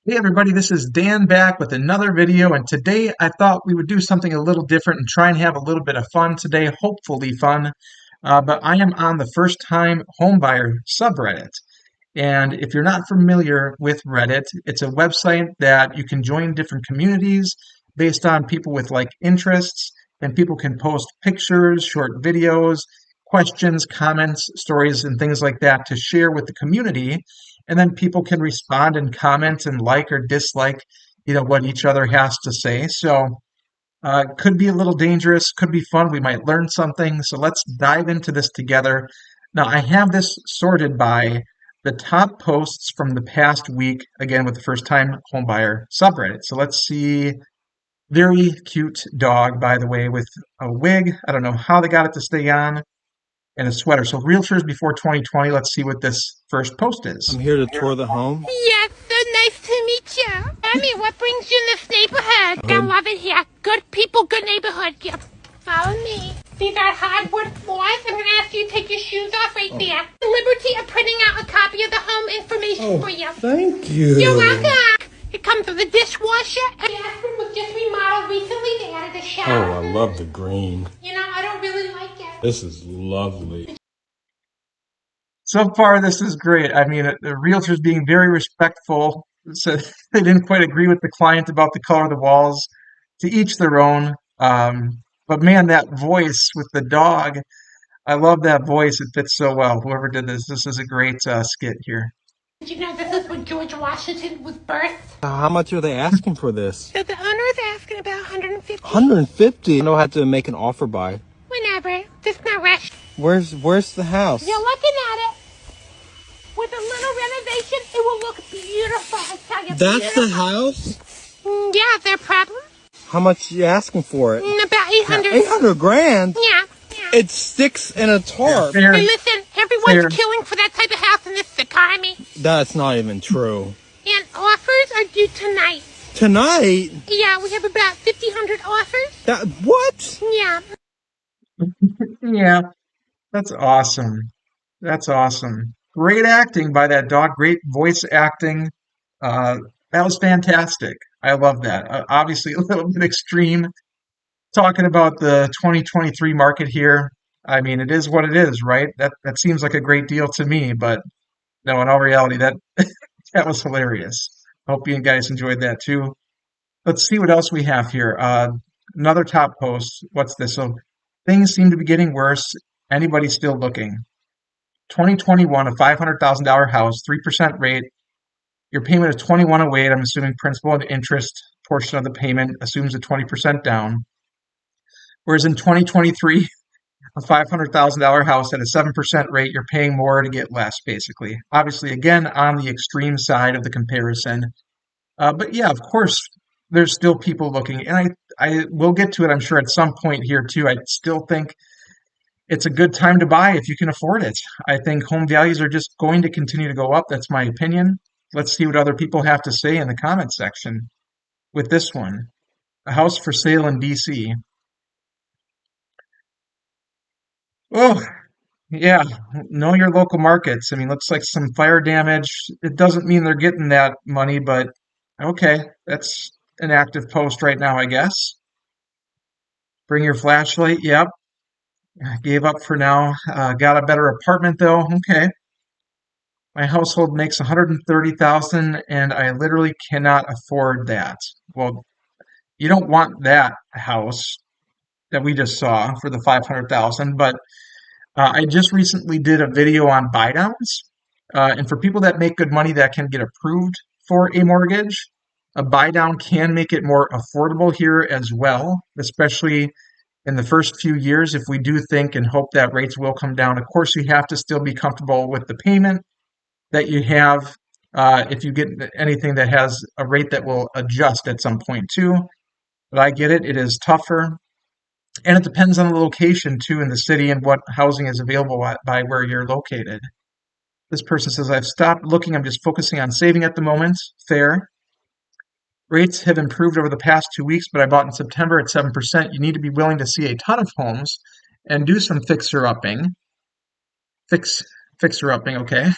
Hey everybody, this is Dan back with another video, and today I thought we would do something a little different and try and have a little bit of fun today, hopefully fun. But I am on the First Time Homebuyer Subreddit. And if you're not familiar with Reddit, it's a website that you can join different communities based on people with like interests, and people can post pictures, short videos, questions, comments, stories, and things like that to share with the community. And then people can respond and comment and like or dislike, what each other has to say. So could be a little dangerous, could be fun. We might learn something. So let's dive into this together. Now, I have this sorted by the top posts from the past week, again, with the First Time Homebuyer subreddit. So let's see. Very cute dog, by the way, with a wig. I don't know how they got it to stay on, and a sweater. So realtors before 2020. Let's see what this first post I'm is. here to tour the home. Yes, so nice to meet you. Tell me, what brings you in this neighborhood? I love it here. Good people, good neighborhood. Yep. Follow me. These are hardwood floors. I'm going to ask you to take your shoes off right there. The liberty of printing out a copy of the home information for you. Thank you. You're welcome. It comes with a dishwasher. The bathroom was just remodeled recently. They added a shower. Oh, I love the green. I don't really like it. This is lovely. So far, this is great. I mean, the realtors being very respectful. So they didn't quite agree with the client about the color of the walls. To each their own. But man, that voice with the dog, I love that voice. It fits so well. Whoever did this is a great skit here. Did you know this is when George Washington was birthed? How much are they asking for this? So the owner is asking about 150. 150. I know I have to make an offer by. Whenever. Just no rush. Where's the house? You're looking at it. With a little renovation, it will look beautiful. I tell you, That's the beautiful. house? Yeah, is there a problem? How much are you asking for it? About 800. 800 grand? Yeah, yeah. It's sticks and a tarp. Fair, Hey, listen, everyone's fair. killing for that type of house in this economy. That's not even true. And offers are due tonight. Tonight? Yeah, we have about 1,500 offers. What? Yeah. Yeah, that's awesome. That's awesome. Great acting by that dog. Great voice acting. Uh, that was fantastic. I love that. Obviously, a little bit extreme talking about the 2023 market here. I mean, it is what it is, right? That seems like a great deal to me, but no, in all reality, that that was hilarious. Hope you guys enjoyed that too. Let's see what else we have here. Another top post. What's this? So things seem to be getting worse. Anybody still looking? 2021, a $500,000 house, 3% rate. Your payment is 2108. I'm assuming principal and interest portion of the payment assumes a 20% down. Whereas in 2023, a $500,000 house at a 7% rate, you're paying more to get less, basically. Obviously, again, on the extreme side of the comparison. But yeah, of course, there's still people looking. And I will get to it, I'm sure, at some point here, too. I still think it's a good time to buy if you can afford it. I think home values are just going to continue to go up. That's my opinion. Let's see what other people have to say in the comment section with this one. A house for sale in DC. Oh, yeah. Know your local markets. I mean, looks like some fire damage. It doesn't mean they're getting that money, but okay. That's an active post right now, I guess. Bring your flashlight. Yep. Gave up for now. Got a better apartment though. Okay. My household makes 130,000 and I literally cannot afford that. Well, you don't want that house that we just saw for the 500,000, but I just recently did a video on buy downs. And for people that make good money that can get approved for a mortgage, a buy down can make it more affordable here as well, especially in the first few years if we do think and hope that rates will come down. Of course, you have to still be comfortable with the payment that you have if you get anything that has a rate that will adjust at some point too. But I get it, it is tougher. And it depends on the location too in the city and what housing is available by where you're located. This person says, I've stopped looking, I'm just focusing on saving at the moment. Fair. Rates have improved over the past 2 weeks, but I bought in September at 7%. You need to be willing to see a ton of homes and do some fixer upping. Fixer upping, okay.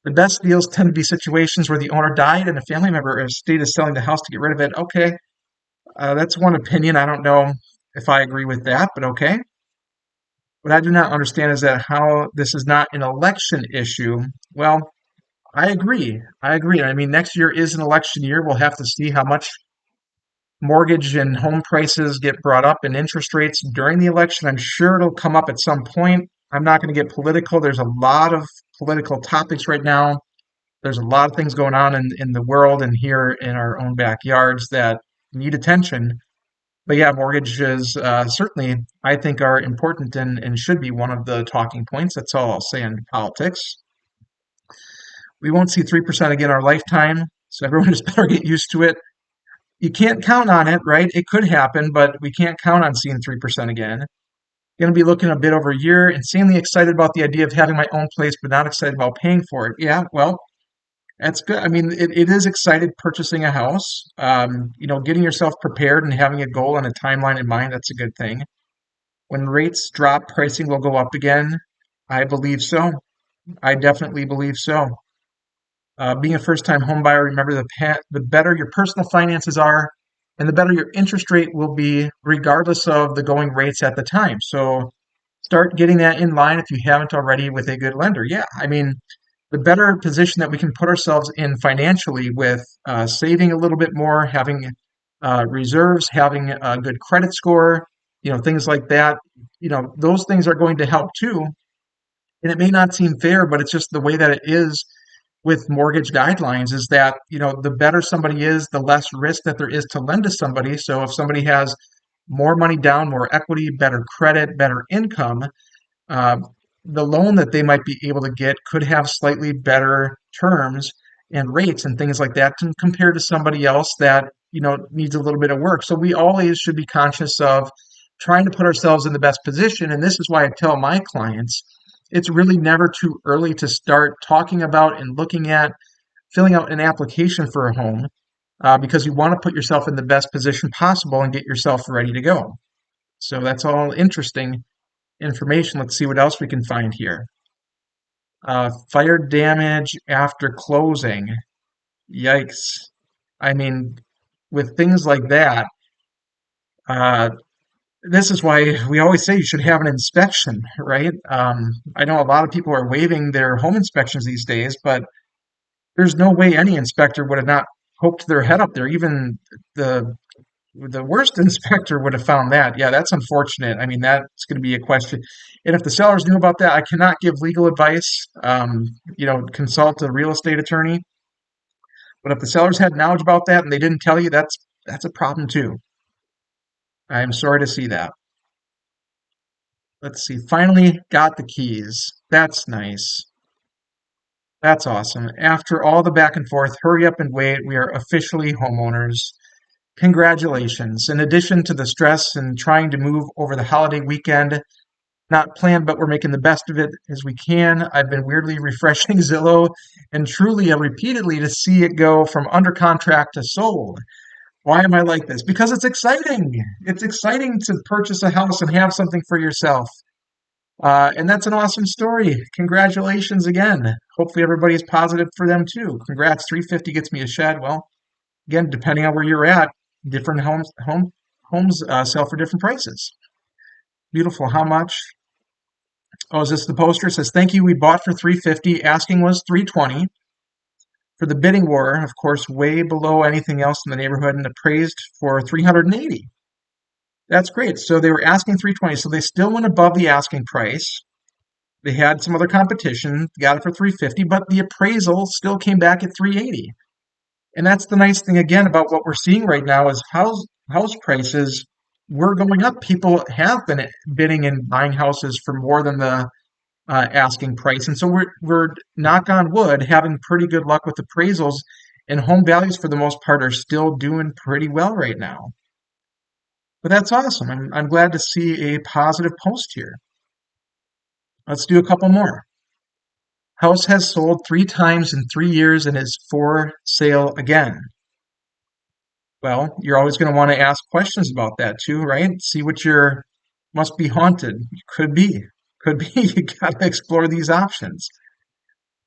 The best deals tend to be situations where the owner died and a family member or estate is selling the house to get rid of it. Okay, that's one opinion. I don't know if I agree with that, but okay. What I do not understand is that how this is not an election issue. Well, I agree. I agree. I mean, next year is an election year. We'll have to see how much mortgage and home prices get brought up and interest rates during the election. I'm sure it'll come up at some point. I'm not going to get political. There's a lot of political topics right now. There's a lot of things going on in the world and here in our own backyards that need attention. But yeah, mortgages certainly, I think, are important and should be one of the talking points. That's all I'll say on politics. We won't see 3% again our lifetime, so everyone just better get used to it. You can't count on it, right? It could happen, but we can't count on seeing 3% again. Going to be looking a bit over a year, insanely excited about the idea of having my own place, but not excited about paying for it. Yeah, well, that's good. I mean, it is excited purchasing a house. Getting yourself prepared and having a goal and a timeline in mind, that's a good thing. When rates drop, pricing will go up again. I believe so. I definitely believe so. Being a first-time home buyer, remember the better your personal finances are, and the better your interest rate will be, regardless of the going rates at the time. So start getting that in line if you haven't already with a good lender. Yeah, I mean, the better position that we can put ourselves in financially with saving a little bit more, having reserves, having a good credit score, things like that. Those things are going to help too. And it may not seem fair, but it's just the way that it is with mortgage guidelines is that, the better somebody is, the less risk that there is to lend to somebody. So if somebody has more money down, more equity, better credit, better income, uh, the loan that they might be able to get could have slightly better terms and rates and things like that compared to somebody else that, needs a little bit of work. So we always should be conscious of trying to put ourselves in the best position. And this is why I tell my clients, it's really never too early to start talking about and looking at filling out an application for a home because you want to put yourself in the best position possible and get yourself ready to go. So that's all interesting information. Let's see what else we can find here. Fire damage after closing. Yikes. I mean, with things like that, uh, this is why we always say you should have an inspection, right? I know a lot of people are waiving their home inspections these days, but there's no way any inspector would have not poked their head up there. Even the the worst inspector would have found that. Yeah, that's unfortunate. I mean, that's going to be a question. And if the sellers knew about that, I cannot give legal advice. Consult a real estate attorney. But if the sellers had knowledge about that and they didn't tell you, that's a problem too. I am sorry to see that. Let's see. Finally got the keys. That's nice. That's awesome. After all the back and forth, hurry up and wait. We are officially homeowners. Congratulations. In addition to the stress and trying to move over the holiday weekend, not planned, but we're making the best of it as we can. I've been weirdly refreshing Zillow and Trulia repeatedly to see it go from under contract to sold. Why am I like this? Because it's exciting. It's exciting to purchase a house and have something for yourself. And that's an awesome story. Congratulations again. Hopefully everybody's positive for them too. Congrats. 350 gets me a shed. Well, again, depending on where you're at, different homes sell for different prices. Beautiful. How much? Oh, is this the poster? It says, thank you. We bought for 350. Asking was 320. For the bidding war, of course, way below anything else in the neighborhood and appraised for 380. That's great. So they were asking 320. So they still went above the asking price. They had some other competition, got it for 350, but the appraisal still came back at 380. And that's the nice thing again about what we're seeing right now is house prices were going up. People have been bidding and buying houses for more than the asking price, and so we're knock on wood having pretty good luck with appraisals, and home values for the most part are still doing pretty well right now. But that's awesome. I'm glad to see a positive post here. Let's do a couple more. House has sold 3 times in 3 years and is for sale again. Well, you're always going to want to ask questions about that too, right? See what your must be haunted. Could be. Could be. You got to explore these options.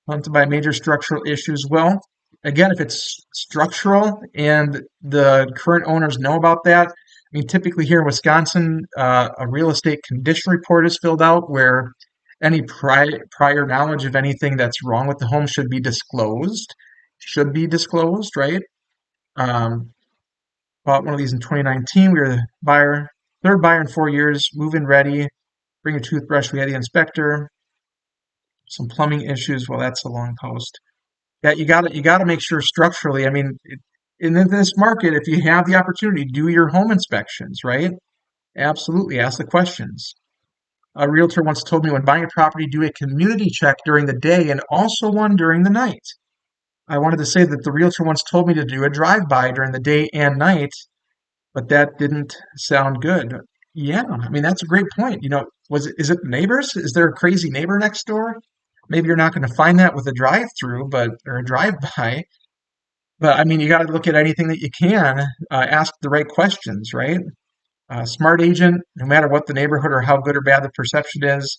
haunted by major structural issues. Well, again, if it's structural and the current owners know about that, I mean, typically here in Wisconsin, a real estate condition report is filled out where any prior knowledge of anything that's wrong with the home should be disclosed. Should be disclosed, right? Um, Bought one of these in 2019. We were the buyer, third buyer in 4 years, move-in ready. Bring a toothbrush. We had the inspector. Some plumbing issues. Well, that's a long post. Yeah, you gotta make sure structurally. I mean, in this market, if you have the opportunity, do your home inspections, right? Absolutely, ask the questions. A realtor once told me when buying a property, do a community check during the day and also one during the night. I wanted to say that the realtor once told me to do a drive-by during the day and night, but that didn't sound good. Yeah, I mean that's a great point. Is it neighbors? Is there a crazy neighbor next door? Maybe you're not going to find that with a drive-through, but or a drive-by. But I mean, you got to look at anything that you can. Ask the right questions, right? Smart agent, no matter what the neighborhood or how good or bad the perception is,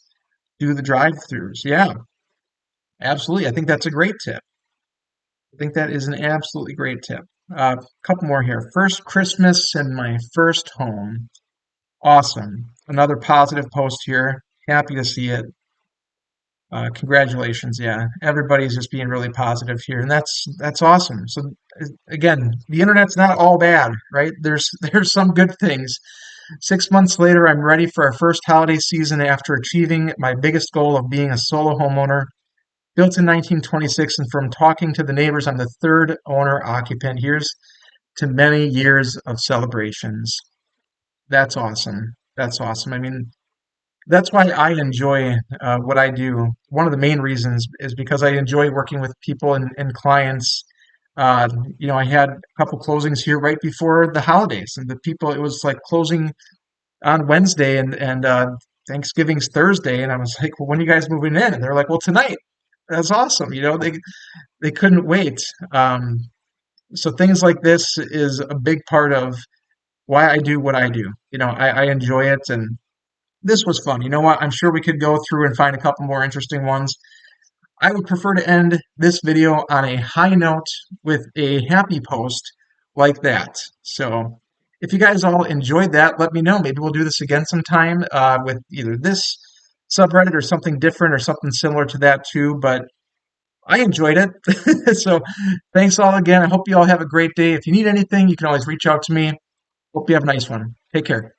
do the drive-throughs. Yeah, absolutely. I think that's a great tip. I think that is an absolutely great tip. A couple more here. First Christmas and my first home. Awesome. Another positive post here. Happy to see it. Congratulations. Yeah, everybody's just being really positive here, and that's awesome. So again, the internet's not all bad, right? There's some good things. 6 months later, I'm ready for our first holiday season after achieving my biggest goal of being a solo homeowner. Built in 1926, and from talking to the neighbors, I'm the third owner occupant. Here's to many years of celebrations. That's awesome. That's awesome. I mean, that's why I enjoy what I do. One of the main reasons is because I enjoy working with people and clients. Uh, I had a couple closings here right before the holidays, and the people, it was like closing on Wednesday and Thanksgiving's Thursday, and I was like, "Well, when are you guys moving in?" And they're like, "Well, tonight." That's awesome. They couldn't wait. So things like this is a big part of why I do what I do. I enjoy it, and this was fun. You know what? I'm sure we could go through and find a couple more interesting ones. I would prefer to end this video on a high note with a happy post like that. So if you guys all enjoyed that, let me know. Maybe we'll do this again sometime with either this subreddit or something different or something similar to that too. But I enjoyed it. So thanks all again. I hope you all have a great day. If you need anything, you can always reach out to me. Hope you have a nice one. Take care.